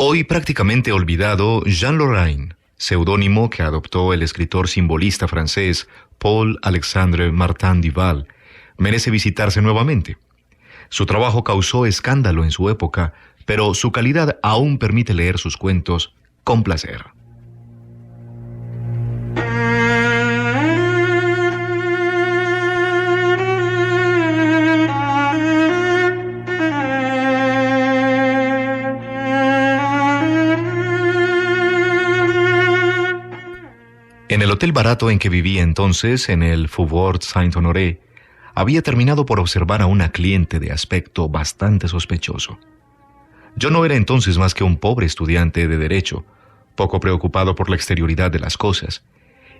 Hoy prácticamente olvidado, Jean Lorrain, seudónimo que adoptó el escritor simbolista francés Paul-Alexandre Martin Duval, merece visitarse nuevamente. Su trabajo causó escándalo en su época, pero su calidad aún permite leer sus cuentos con placer. En el hotel barato en que vivía entonces, en el Faubourg Saint-Honoré, había terminado por observar a una cliente de aspecto bastante sospechoso. Yo no era entonces más que un pobre estudiante de Derecho, poco preocupado por la exterioridad de las cosas,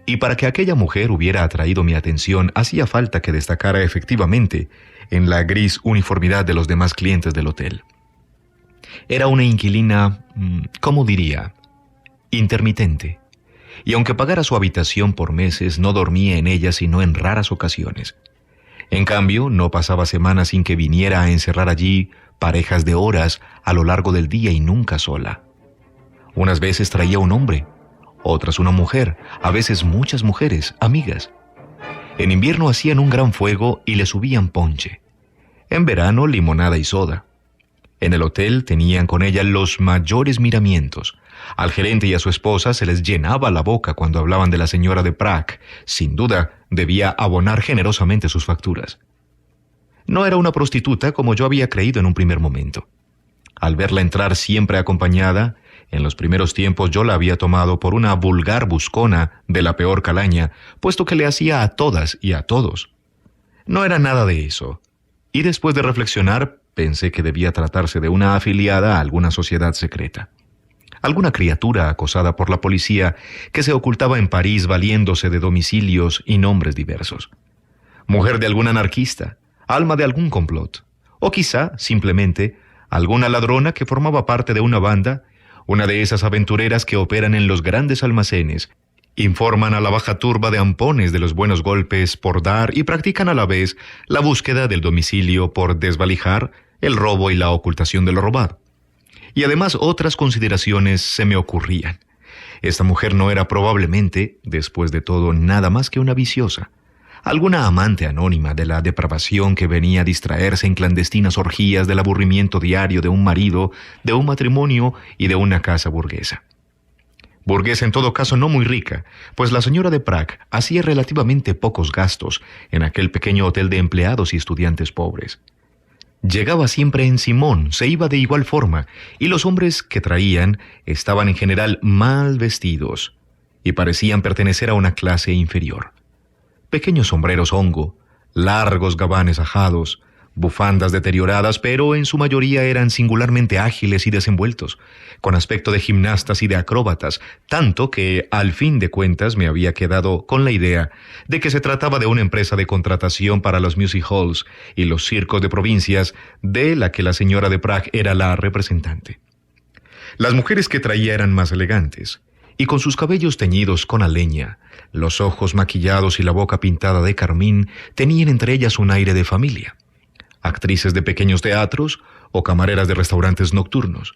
y para que aquella mujer hubiera atraído mi atención hacía falta que destacara efectivamente en la gris uniformidad de los demás clientes del hotel. Era una inquilina, ¿cómo diría?, intermitente, y aunque pagara su habitación por meses, no dormía en ella sino en raras ocasiones. En cambio, no pasaba semana sin que viniera a encerrar allí parejas de horas a lo largo del día y nunca sola. Unas veces traía un hombre, otras una mujer, a veces muchas mujeres, amigas. En invierno hacían un gran fuego y le subían ponche. En verano, limonada y soda. En el hotel tenían con ella los mayores miramientos. Al gerente y a su esposa se les llenaba la boca cuando hablaban de la señora de Prague. Sin duda, debía abonar generosamente sus facturas. No era una prostituta como yo había creído en un primer momento. Al verla entrar siempre acompañada, en los primeros tiempos yo la había tomado por una vulgar buscona de la peor calaña, puesto que le hacía a todas y a todos. No era nada de eso, y después de reflexionar, pensé que debía tratarse de una afiliada a alguna sociedad secreta. Alguna criatura acosada por la policía que se ocultaba en París valiéndose de domicilios y nombres diversos. Mujer de algún anarquista, alma de algún complot, o quizá, simplemente, alguna ladrona que formaba parte de una banda, una de esas aventureras que operan en los grandes almacenes, informan a la baja turba de ampones de los buenos golpes por dar y practican a la vez la búsqueda del domicilio por desvalijar, el robo y la ocultación de lo robado. Y además otras consideraciones se me ocurrían. Esta mujer no era probablemente, después de todo, nada más que una viciosa, alguna amante anónima de la depravación que venía a distraerse en clandestinas orgías del aburrimiento diario de un marido, de un matrimonio y de una casa burguesa. Burguesa en todo caso no muy rica, pues la señora de Prague hacía relativamente pocos gastos en aquel pequeño hotel de empleados y estudiantes pobres. Llegaba siempre en Simón, se iba de igual forma, y los hombres que traían estaban en general mal vestidos y parecían pertenecer a una clase inferior. Pequeños sombreros hongo, largos gabanes ajados, bufandas deterioradas, pero en su mayoría eran singularmente ágiles y desenvueltos, con aspecto de gimnastas y de acróbatas, tanto que, al fin de cuentas, me había quedado con la idea de que se trataba de una empresa de contratación para los music halls y los circos de provincias, de la que la señora de Prague era la representante. Las mujeres que traía eran más elegantes, y con sus cabellos teñidos con aleña, los ojos maquillados y la boca pintada de carmín, tenían entre ellas un aire de familia. Actrices de pequeños teatros o camareras de restaurantes nocturnos.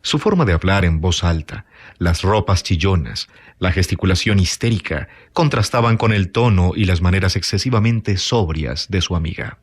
Su forma de hablar en voz alta, las ropas chillonas, la gesticulación histérica, contrastaban con el tono y las maneras excesivamente sobrias de su amiga.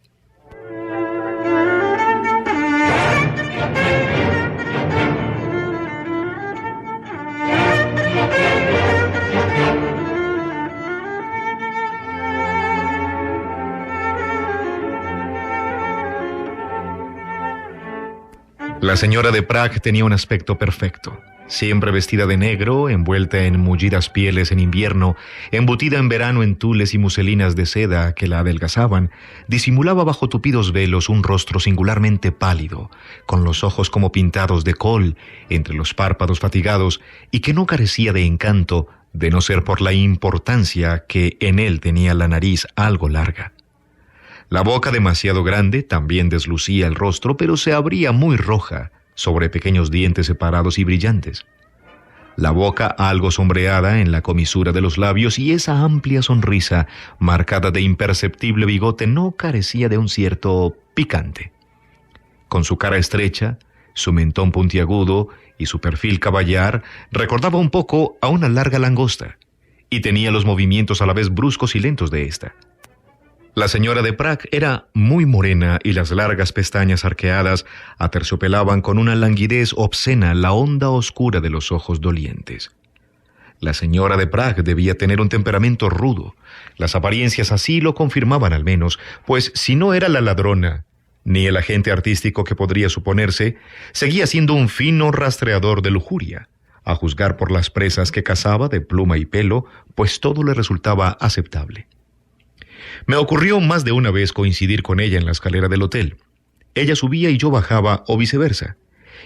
La señora de Prague tenía un aspecto perfecto, siempre vestida de negro, envuelta en mullidas pieles en invierno, embutida en verano en tules y muselinas de seda que la adelgazaban, disimulaba bajo tupidos velos un rostro singularmente pálido, con los ojos como pintados de col, entre los párpados fatigados, y que no carecía de encanto, de no ser por la importancia que en él tenía la nariz algo larga. La boca demasiado grande también deslucía el rostro, pero se abría muy roja sobre pequeños dientes separados y brillantes. La boca algo sombreada en la comisura de los labios y esa amplia sonrisa marcada de imperceptible bigote no carecía de un cierto picante. Con su cara estrecha, Su mentón puntiagudo y su perfil caballar recordaba un poco a una larga langosta, y tenía los movimientos a la vez bruscos y lentos de ésta. La señora de Prague era muy morena y las largas pestañas arqueadas aterciopelaban con una languidez obscena la honda oscura de los ojos dolientes. La señora de Prague debía tener un temperamento rudo. Las apariencias así lo confirmaban al menos, pues si no era la ladrona, ni el agente artístico que podría suponerse, seguía siendo un fino rastreador de lujuria, a juzgar por las presas que cazaba de pluma y pelo, pues todo le resultaba aceptable. Me ocurrió más de una vez coincidir con ella en la escalera del hotel. Ella subía y yo bajaba, o viceversa,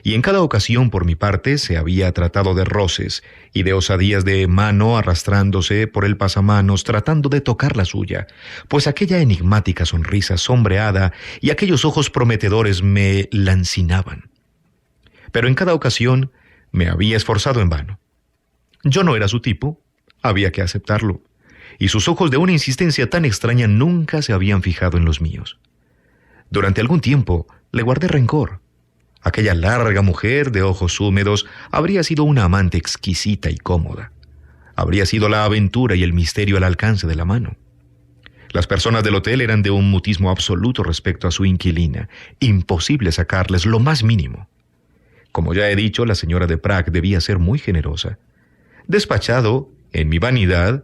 y en cada ocasión por mi parte se había tratado de roces y de osadías de mano arrastrándose por el pasamanos tratando de tocar la suya, pues aquella enigmática sonrisa sombreada y aquellos ojos prometedores me lancinaban. Pero en cada ocasión me había esforzado en vano. Yo no era su tipo, había que aceptarlo, y sus ojos de una insistencia tan extraña nunca se habían fijado en los míos. Durante algún tiempo le guardé rencor. Aquella larga mujer de ojos húmedos habría sido una amante exquisita y cómoda. Habría sido la aventura y el misterio al alcance de la mano. Las personas del hotel eran de un mutismo absoluto respecto a su inquilina, imposible sacarles lo más mínimo. Como ya he dicho, la señora de Prague debía ser muy generosa. Despachado, en mi vanidad,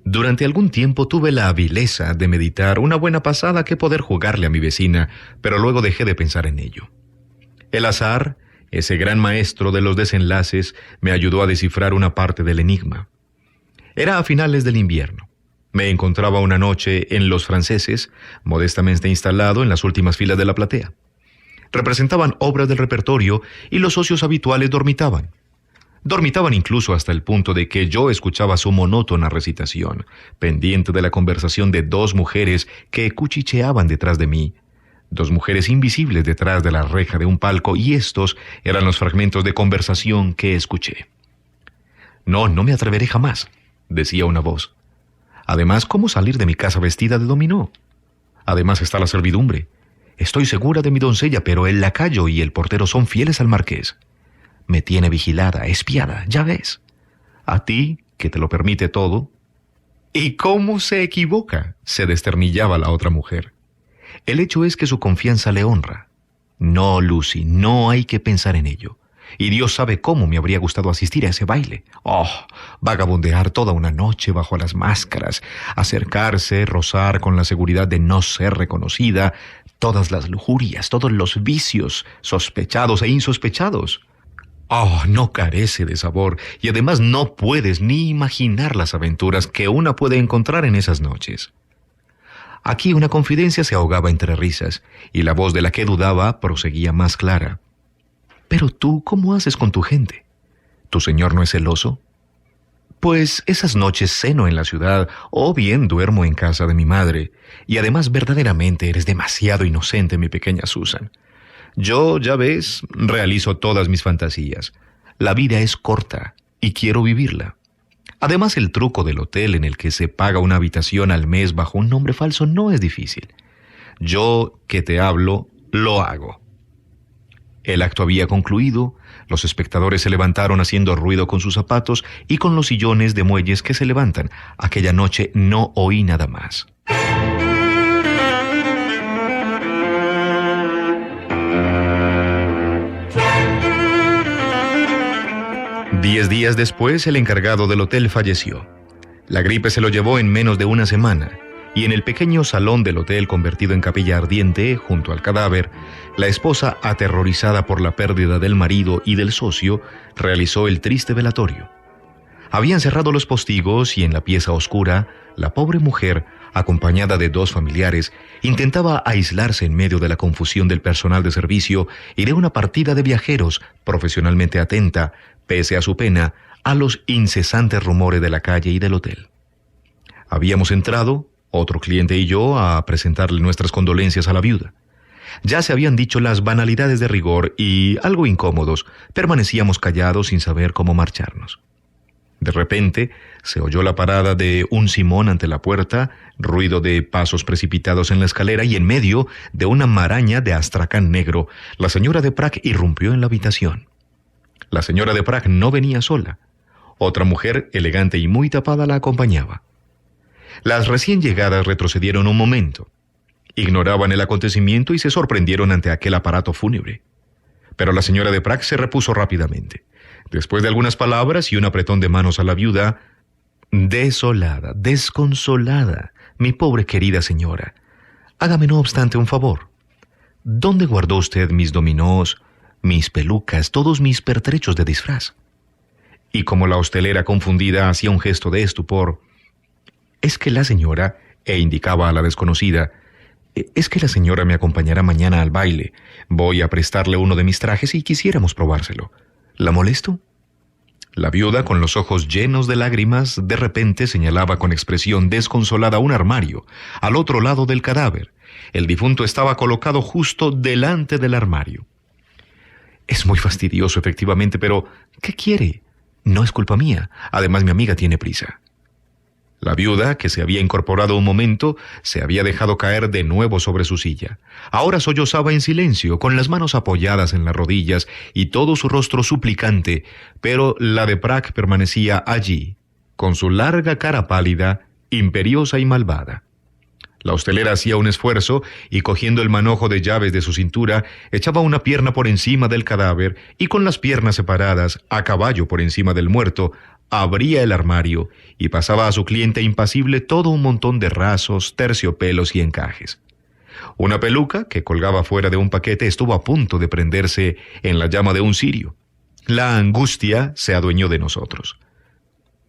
durante algún tiempo tuve la avileza de meditar una buena pasada que poder jugarle a mi vecina, pero luego dejé de pensar en ello. El azar, ese gran maestro de los desenlaces, me ayudó a descifrar una parte del enigma. Era a finales del invierno. Me encontraba una noche en Los Franceses, modestamente instalado en las últimas filas de la platea. Representaban obras del repertorio y los socios habituales dormitaban. Dormitaban incluso hasta el punto de que yo escuchaba su monótona recitación, pendiente de la conversación de dos mujeres que cuchicheaban detrás de mí, dos mujeres invisibles detrás de la reja de un palco, y estos eran los fragmentos de conversación que escuché. No me atreveré jamás, decía una voz. Además, ¿cómo salir de mi casa vestida de dominó? Además está la servidumbre. Estoy segura de mi doncella, pero el lacayo y el portero son fieles al marqués. Me tiene vigilada, espiada, ya ves. A ti, que te lo permite todo. ¿Y cómo se equivoca?, se desternillaba la otra mujer. El hecho es que su confianza le honra. No, Lucy, no hay que pensar en ello. Y Dios sabe cómo me habría gustado asistir a ese baile. Vagabundear toda una noche bajo las máscaras, acercarse, rozar con la seguridad de no ser reconocida, todas las lujurias, todos los vicios, sospechados e insospechados. No carece de sabor, y además no puedes ni imaginar las aventuras que una puede encontrar en esas noches. Aquí una confidencia se ahogaba entre risas, y la voz de la que dudaba proseguía más clara. «Pero tú, ¿cómo haces con tu gente? ¿Tu señor no es celoso?» «Pues esas noches ceno en la ciudad, o bien duermo en casa de mi madre, y además verdaderamente eres demasiado inocente, mi pequeña Susan. Yo, ya ves, realizo todas mis fantasías. La vida es corta, y quiero vivirla. Además, el truco del hotel en el que se paga una habitación al mes bajo un nombre falso no es difícil. Yo, que te hablo, lo hago». El acto había concluido, los espectadores se levantaron haciendo ruido con sus zapatos y con los sillones de muelles que se levantan. Aquella noche no oí nada más. 10 días después, el encargado del hotel falleció. La gripe se lo llevó en menos de una semana, y en el pequeño salón del hotel convertido en capilla ardiente, junto al cadáver, la esposa, aterrorizada por la pérdida del marido y del socio, realizó el triste velatorio. Habían cerrado los postigos y en la pieza oscura, la pobre mujer, acompañada de 2 familiares, intentaba aislarse en medio de la confusión del personal de servicio y de una partida de viajeros profesionalmente atenta, pese a su pena, a los incesantes rumores de la calle y del hotel. Habíamos entrado, otro cliente y yo, a presentarle nuestras condolencias a la viuda. Ya se habían dicho las banalidades de rigor y, algo incómodos, permanecíamos callados sin saber cómo marcharnos. De repente, se oyó la parada de un Simón ante la puerta, ruido de pasos precipitados en la escalera y en medio de una maraña de astracán negro, la señora de Prague irrumpió en la habitación. La señora de Prague no venía sola. Otra mujer, elegante y muy tapada, la acompañaba. Las recién llegadas retrocedieron un momento. Ignoraban el acontecimiento y se sorprendieron ante aquel aparato fúnebre. Pero la señora de Prague se repuso rápidamente. Después de algunas palabras y un apretón de manos a la viuda: desolada, desconsolada, mi pobre querida señora. Hágame no obstante un favor. ¿Dónde guardó usted mis dominós, mis pelucas, todos mis pertrechos de disfraz? Y como la hostelera confundida hacía un gesto de estupor: es que la señora, e indicaba a la desconocida, es que la señora me acompañará mañana al baile. Voy a prestarle uno de mis trajes y quisiéramos probárselo. ¿La molesto? La viuda, con los ojos llenos de lágrimas, de repente señalaba con expresión desconsolada un armario, al otro lado del cadáver. El difunto estaba colocado justo delante del armario. Es muy fastidioso, efectivamente, pero ¿qué quiere? No es culpa mía. Además, mi amiga tiene prisa. La viuda, que se había incorporado un momento, se había dejado caer de nuevo sobre su silla. Ahora sollozaba en silencio, con las manos apoyadas en las rodillas y todo su rostro suplicante, pero la de Prague permanecía allí, con su larga cara pálida, imperiosa y malvada. La hostelera hacía un esfuerzo y, cogiendo el manojo de llaves de su cintura, echaba una pierna por encima del cadáver y, con las piernas separadas, a caballo por encima del muerto, abría el armario y pasaba a su cliente impasible todo un montón de rasos, terciopelos y encajes. Una peluca que colgaba fuera de un paquete estuvo a punto de prenderse en la llama de un cirio. La angustia se adueñó de nosotros.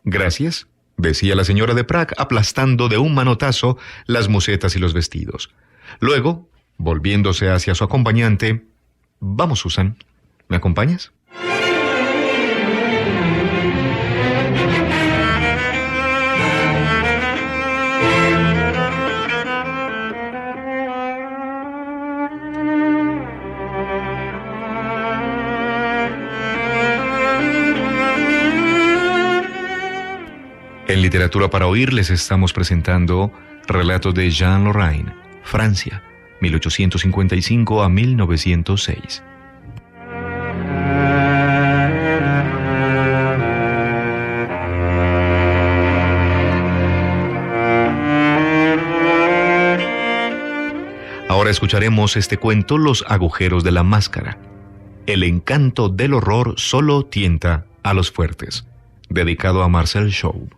«Gracias», decía la señora de Prague, aplastando de un manotazo las musetas y los vestidos. Luego, volviéndose hacia su acompañante: «Vamos, Susan, ¿me acompañas?». En Literatura para Oír les estamos presentando relatos de Jean Lorrain, Francia, 1855 a 1906. Ahora escucharemos este cuento, Los agujeros de la máscara. El encanto del horror solo tienta a los fuertes, dedicado a Marcel Chaube.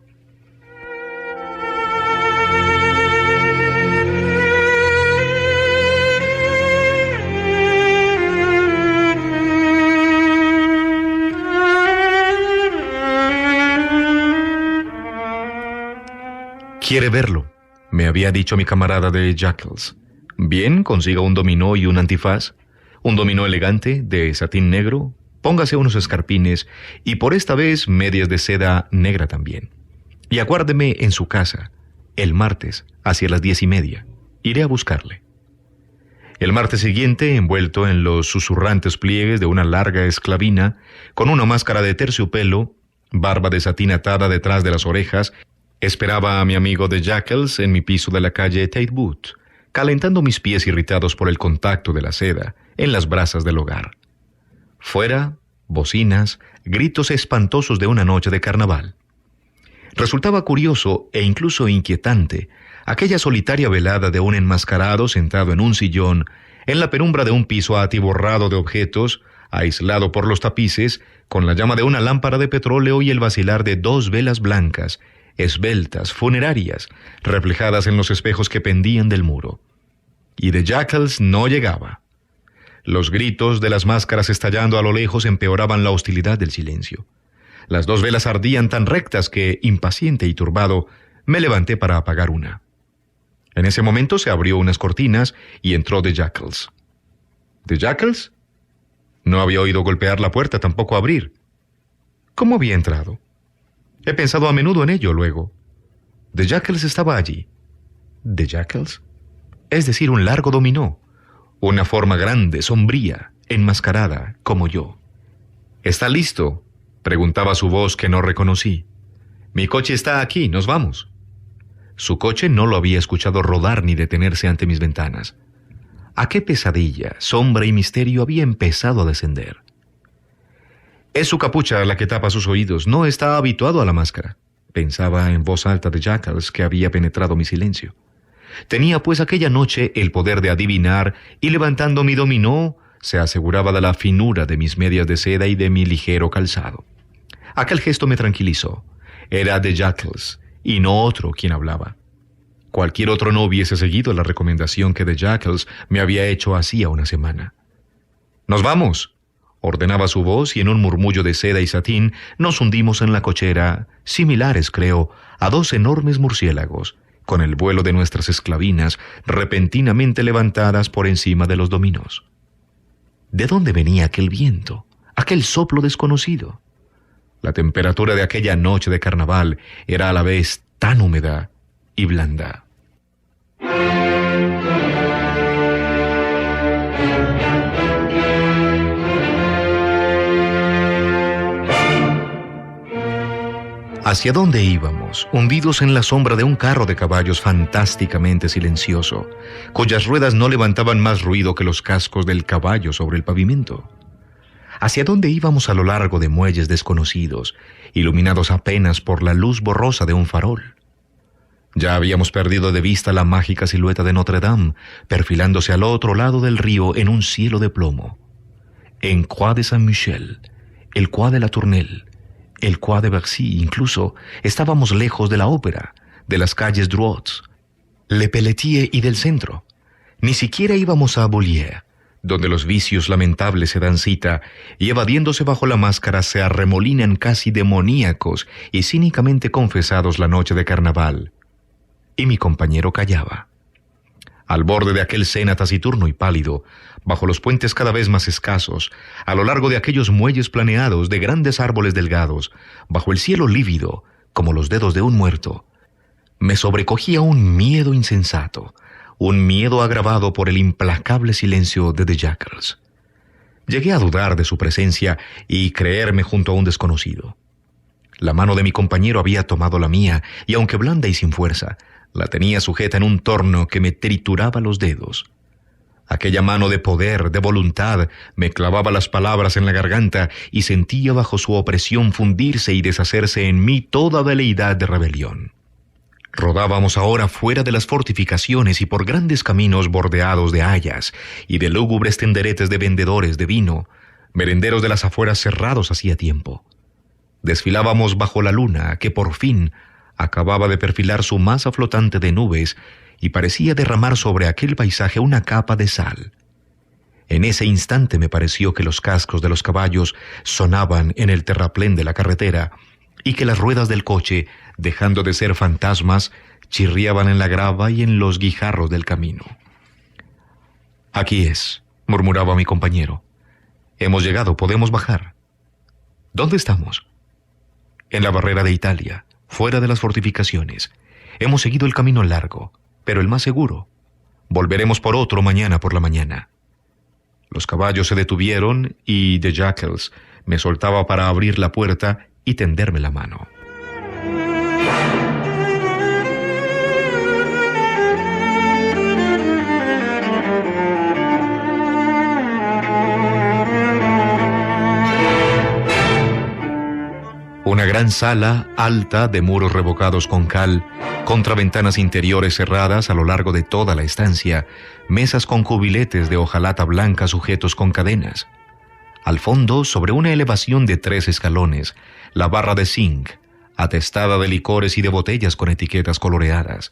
«Quiere verlo», me había dicho mi camarada de Jackals. «Bien, consiga un dominó y un antifaz, un dominó elegante, de satín negro, póngase unos escarpines y por esta vez medias de seda negra también. Y aguárdeme en su casa, el martes, hacia las 10:30. Iré a buscarle». El martes siguiente, envuelto en los susurrantes pliegues de una larga esclavina, con una máscara de terciopelo, barba de satín atada detrás de las orejas, esperaba a mi amigo de Jackals en mi piso de la calle Tate Boot, calentando mis pies irritados por el contacto de la seda en las brasas del hogar. Fuera, bocinas, gritos espantosos de una noche de carnaval. Resultaba curioso e incluso inquietante aquella solitaria velada de un enmascarado sentado en un sillón, en la penumbra de un piso atiborrado de objetos, aislado por los tapices, con la llama de una lámpara de petróleo y el vacilar de 2 velas blancas, esbeltas, funerarias, reflejadas en los espejos que pendían del muro. Y de Jackals no llegaba. Los gritos de las máscaras estallando a lo lejos empeoraban la hostilidad del silencio. Las 2 velas ardían tan rectas que, impaciente y turbado, me levanté para apagar una. En ese momento se abrió unas cortinas y entró de Jackals. ¿De Jackals? No había oído golpear la puerta, tampoco abrir. ¿Cómo había entrado? He pensado a menudo en ello luego. De Jackals estaba allí. ¿De Jackals? Es decir, un largo dominó, una forma grande, sombría, enmascarada, como yo. ¿Está listo?, preguntaba su voz que no reconocí. Mi coche está aquí, nos vamos. Su coche no lo había escuchado rodar ni detenerse ante mis ventanas. ¿A qué pesadilla, sombra y misterio había empezado a descender? Es su capucha la que tapa sus oídos, no está habituado a la máscara. Pensaba en voz alta de Jackals, que había penetrado mi silencio. Tenía pues aquella noche el poder de adivinar y levantando mi dominó, se aseguraba de la finura de mis medias de seda y de mi ligero calzado. Aquel gesto me tranquilizó. Era de Jackals y no otro quien hablaba. Cualquier otro no hubiese seguido la recomendación que de Jackals me había hecho hacía una semana. «¡Nos vamos!», ordenaba su voz, y en un murmullo de seda y satín nos hundimos en la cochera, similares, creo, a dos enormes murciélagos, con el vuelo de nuestras esclavinas repentinamente levantadas por encima de los dominos. ¿De dónde venía aquel viento, aquel soplo desconocido? La temperatura de aquella noche de carnaval era a la vez tan húmeda y blanda. ¿Hacia dónde íbamos? Hundidos en la sombra de un carro de caballos fantásticamente silencioso, cuyas ruedas no levantaban más ruido que los cascos del caballo sobre el pavimento. ¿Hacia dónde íbamos a lo largo de muelles desconocidos, iluminados apenas por la luz borrosa de un farol? Ya habíamos perdido de vista la mágica silueta de Notre Dame, perfilándose al otro lado del río en un cielo de plomo. En Croix de Saint-Michel, el Croix de la Tournelle, el Croix de Bercy, incluso, estábamos lejos de la ópera, de las calles Drouot, Le Pelletier y del centro. Ni siquiera íbamos a Bollier, donde los vicios lamentables se dan cita y evadiéndose bajo la máscara se arremolinan casi demoníacos y cínicamente confesados la noche de carnaval. Y mi compañero callaba. Al borde de aquel Sena taciturno y pálido, bajo los puentes cada vez más escasos, a lo largo de aquellos muelles planeados de grandes árboles delgados, bajo el cielo lívido, como los dedos de un muerto, me sobrecogía un miedo insensato, un miedo agravado por el implacable silencio de The Jackals. Llegué a dudar de su presencia y creerme junto a un desconocido. La mano de mi compañero había tomado la mía, y aunque blanda y sin fuerza, la tenía sujeta en un torno que me trituraba los dedos. Aquella mano de poder, de voluntad, me clavaba las palabras en la garganta y sentía bajo su opresión fundirse y deshacerse en mí toda veleidad de rebelión. Rodábamos ahora fuera de las fortificaciones y por grandes caminos bordeados de hayas y de lúgubres tenderetes de vendedores de vino, merenderos de las afueras cerrados hacía tiempo. Desfilábamos bajo la luna que por fin acababa de perfilar su masa flotante de nubes y parecía derramar sobre aquel paisaje una capa de sal. En ese instante me pareció que los cascos de los caballos sonaban en el terraplén de la carretera y que las ruedas del coche, dejando de ser fantasmas, chirriaban en la grava y en los guijarros del camino. «Aquí es», murmuraba mi compañero. «Hemos llegado, podemos bajar». «¿Dónde estamos?» «En la barrera de Italia, fuera de las fortificaciones. Hemos seguido el camino largo, pero el más seguro. Volveremos por otro mañana por la mañana». Los caballos se detuvieron y The Jackals me soltaba para abrir la puerta y tenderme la mano. Una gran sala, alta, de muros revocados con cal, contra ventanas interiores cerradas a lo largo de toda la estancia, mesas con cubiletes de hojalata blanca sujetos con cadenas. Al fondo, sobre una elevación de 3 escalones, la barra de zinc, atestada de licores y de botellas con etiquetas coloreadas.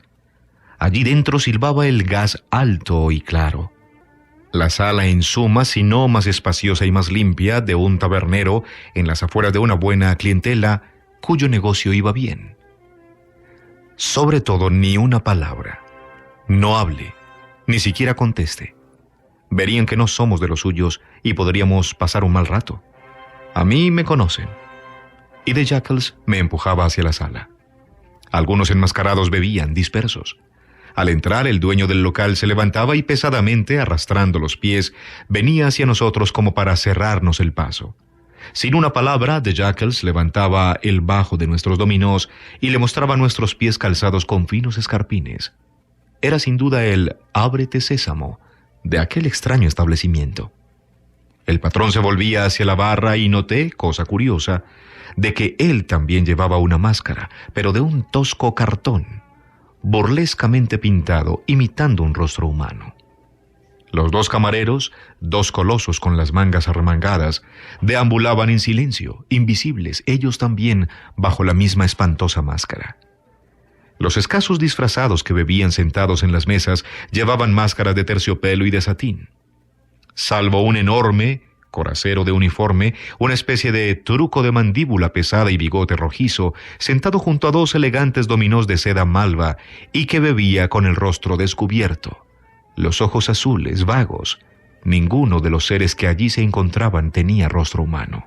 Allí dentro silbaba el gas alto y claro. La sala en suma, si no más espaciosa y más limpia, de un tabernero en las afueras de una buena clientela, cuyo negocio iba bien. Sobre todo, ni una palabra. No hable, ni siquiera conteste. Verían que no somos de los suyos y podríamos pasar un mal rato. A mí me conocen. Y The Jackals me empujaba hacia la sala. Algunos enmascarados bebían, dispersos. Al entrar, el dueño del local se levantaba y pesadamente, arrastrando los pies, venía hacia nosotros como para cerrarnos el paso. Sin una palabra, The Jackals levantaba el bajo de nuestros dominós y le mostraba nuestros pies calzados con finos escarpines. Era sin duda el «ábrete sésamo» de aquel extraño establecimiento. El patrón se volvía hacia la barra y noté, cosa curiosa, de que él también llevaba una máscara, pero de un tosco cartón, burlescamente pintado, imitando un rostro humano. Los dos camareros, dos colosos con las mangas arremangadas, deambulaban en silencio, invisibles, ellos también, bajo la misma espantosa máscara. Los escasos disfrazados que bebían sentados en las mesas llevaban máscaras de terciopelo y de satín. Salvo un enorme coracero de uniforme, una especie de truco de mandíbula pesada y bigote rojizo, sentado junto a dos elegantes dominós de seda malva y que bebía con el rostro descubierto, los ojos azules, vagos. Ninguno de los seres que allí se encontraban tenía rostro humano.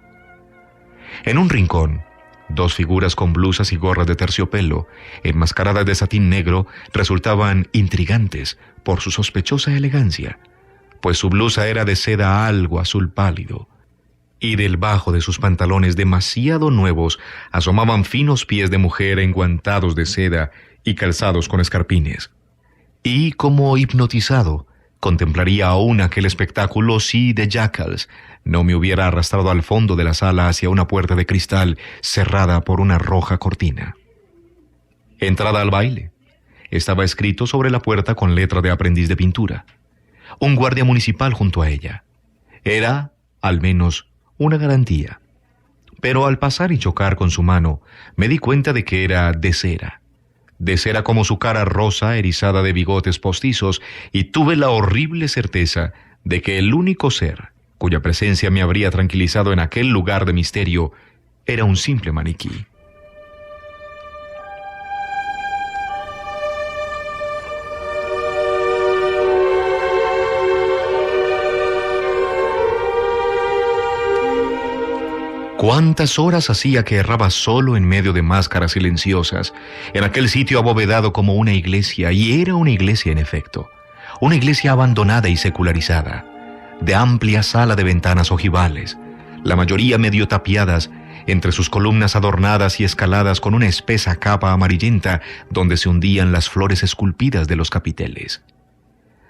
En un rincón, dos figuras con blusas y gorras de terciopelo, enmascaradas de satín negro, resultaban intrigantes por su sospechosa elegancia, pues su blusa era de seda algo azul pálido, y del bajo de sus pantalones demasiado nuevos asomaban finos pies de mujer enguantados de seda y calzados con escarpines. Y, como hipnotizado, contemplaría aún aquel espectáculo si The Jackals no me hubiera arrastrado al fondo de la sala hacia una puerta de cristal cerrada por una roja cortina. Entrada al baile. Estaba escrito sobre la puerta con letra de aprendiz de pintura. Un guardia municipal junto a ella. Era, al menos, una garantía. Pero al pasar y chocar con su mano, me di cuenta de que era de cera como su cara rosa erizada de bigotes postizos, y tuve la horrible certeza de que el único ser cuya presencia me habría tranquilizado en aquel lugar de misterio era un simple maniquí. ¿Cuántas horas hacía que erraba solo en medio de máscaras silenciosas, en aquel sitio abovedado como una iglesia? Y era una iglesia en efecto, una iglesia abandonada y secularizada, de amplia sala de ventanas ojivales, la mayoría medio tapiadas, entre sus columnas adornadas y escaladas con una espesa capa amarillenta donde se hundían las flores esculpidas de los capiteles.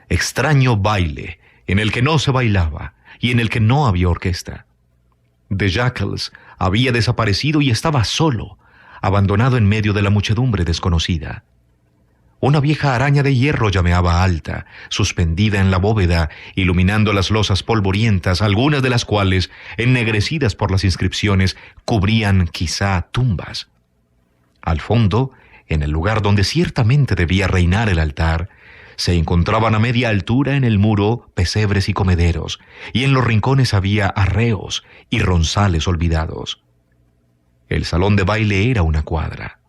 Extraño baile, en el que no se bailaba y en el que no había orquesta. The Jackals había desaparecido y estaba solo, abandonado en medio de la muchedumbre desconocida. Una vieja araña de hierro llameaba alta, suspendida en la bóveda, iluminando las losas polvorientas, algunas de las cuales, ennegrecidas por las inscripciones, cubrían quizá tumbas. Al fondo, en el lugar donde ciertamente debía reinar el altar, se encontraban a media altura en el muro pesebres y comederos, y en los rincones había arreos y ronzales olvidados. El salón de baile era una cuadra.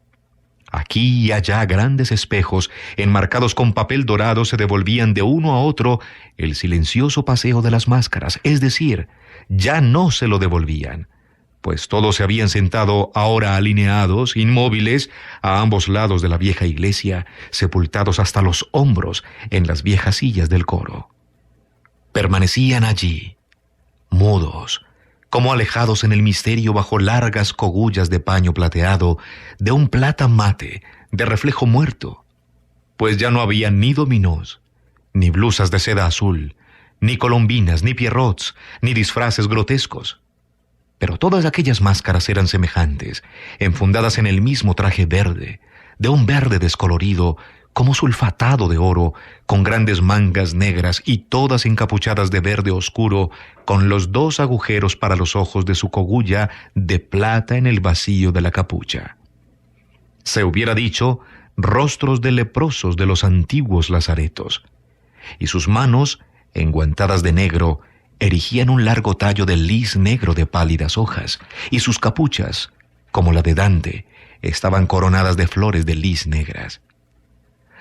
Aquí y allá grandes espejos, enmarcados con papel dorado, se devolvían de uno a otro el silencioso paseo de las máscaras, es decir, ya no se lo devolvían, pues todos se habían sentado ahora alineados, inmóviles, a ambos lados de la vieja iglesia, sepultados hasta los hombros en las viejas sillas del coro. Permanecían allí, mudos, como alejados en el misterio bajo largas cogullas de paño plateado, de un plata mate, de reflejo muerto, pues ya no había ni dominós, ni blusas de seda azul, ni colombinas, ni pierrots, ni disfraces grotescos. Pero todas aquellas máscaras eran semejantes, enfundadas en el mismo traje verde, de un verde descolorido, como sulfatado de oro, con grandes mangas negras y todas encapuchadas de verde oscuro, con los dos agujeros para los ojos de su cogulla de plata en el vacío de la capucha. Se hubiera dicho rostros de leprosos de los antiguos lazaretos, y sus manos, enguantadas de negro, erigían un largo tallo de lis negro de pálidas hojas, y sus capuchas, como la de Dante, estaban coronadas de flores de lis negras.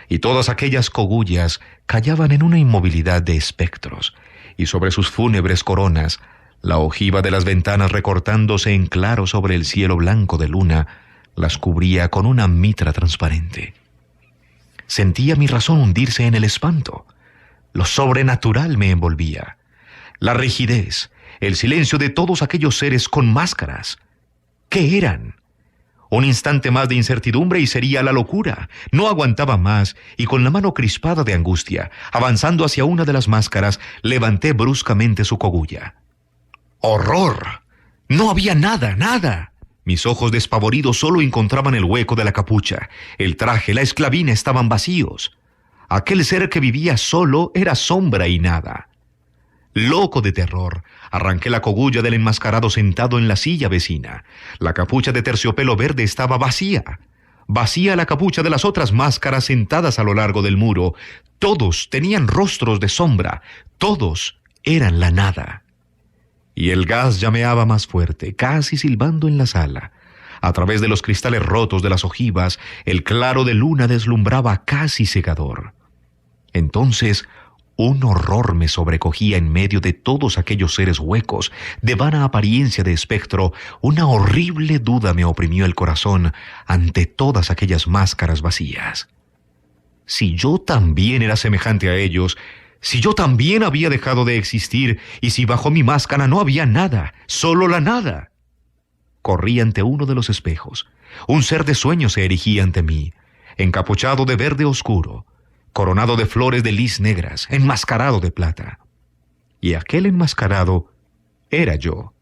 Y todas aquellas cogullas callaban en una inmovilidad de espectros, y sobre sus fúnebres coronas, la ojiva de las ventanas recortándose en claro sobre el cielo blanco de luna, las cubría con una mitra transparente. Sentía mi razón hundirse en el espanto. Lo sobrenatural me envolvía. La rigidez, el silencio de todos aquellos seres con máscaras. ¿Qué eran? Un instante más de incertidumbre y sería la locura. No aguantaba más y con la mano crispada de angustia, avanzando hacia una de las máscaras, levanté bruscamente su cogulla. ¡Horror! No había nada, nada. Mis ojos despavoridos solo encontraban el hueco de la capucha. El traje, la esclavina estaban vacíos. Aquel ser que vivía solo era sombra y nada. Loco de terror, arranqué la cogulla del enmascarado sentado en la silla vecina. La capucha de terciopelo verde estaba vacía. Vacía la capucha de las otras máscaras sentadas a lo largo del muro. Todos tenían rostros de sombra. Todos eran la nada. Y el gas llameaba más fuerte, casi silbando en la sala. A través de los cristales rotos de las ojivas, el claro de luna deslumbraba casi cegador. Entonces, un horror me sobrecogía en medio de todos aquellos seres huecos, de vana apariencia de espectro. Una horrible duda me oprimió el corazón ante todas aquellas máscaras vacías. Si yo también era semejante a ellos, si yo también había dejado de existir, y si bajo mi máscara no había nada, solo la nada. Corrí ante uno de los espejos. Un ser de sueño se erigía ante mí, encapuchado de verde oscuro, coronado de flores de lis negras, enmascarado de plata. Y aquel enmascarado era yo,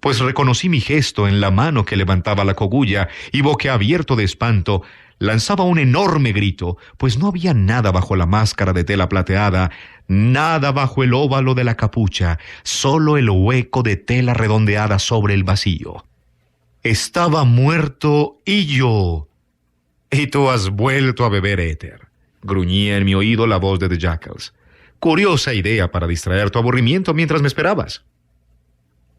pues reconocí mi gesto en la mano que levantaba la cogulla y boquiabierto de espanto, lanzaba un enorme grito, pues no había nada bajo la máscara de tela plateada, nada bajo el óvalo de la capucha, solo el hueco de tela redondeada sobre el vacío. Estaba muerto y yo. Y tú has vuelto a beber éter. Gruñía en mi oído la voz de The Jackals. Curiosa idea para distraer tu aburrimiento mientras me esperabas.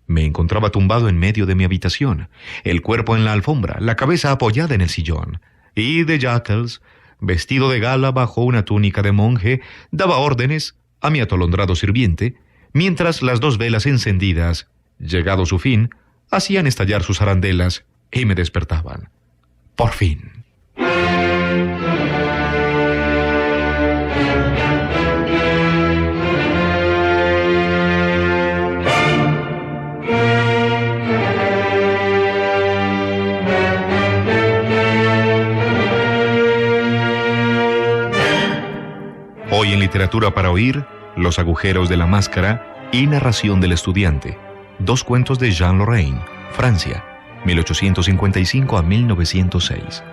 Me encontraba tumbado en medio de mi habitación, el cuerpo en la alfombra, la cabeza apoyada en el sillón, y The Jackals, vestido de gala bajo una túnica de monje, daba órdenes a mi atolondrado sirviente, mientras las dos velas encendidas, llegado su fin, hacían estallar sus arandelas y me despertaban. Por fin. Hoy en Literatura para Oír, Los agujeros de la máscara y Narración del estudiante. Dos cuentos de Jean Lorrain, Francia, 1855 a 1906.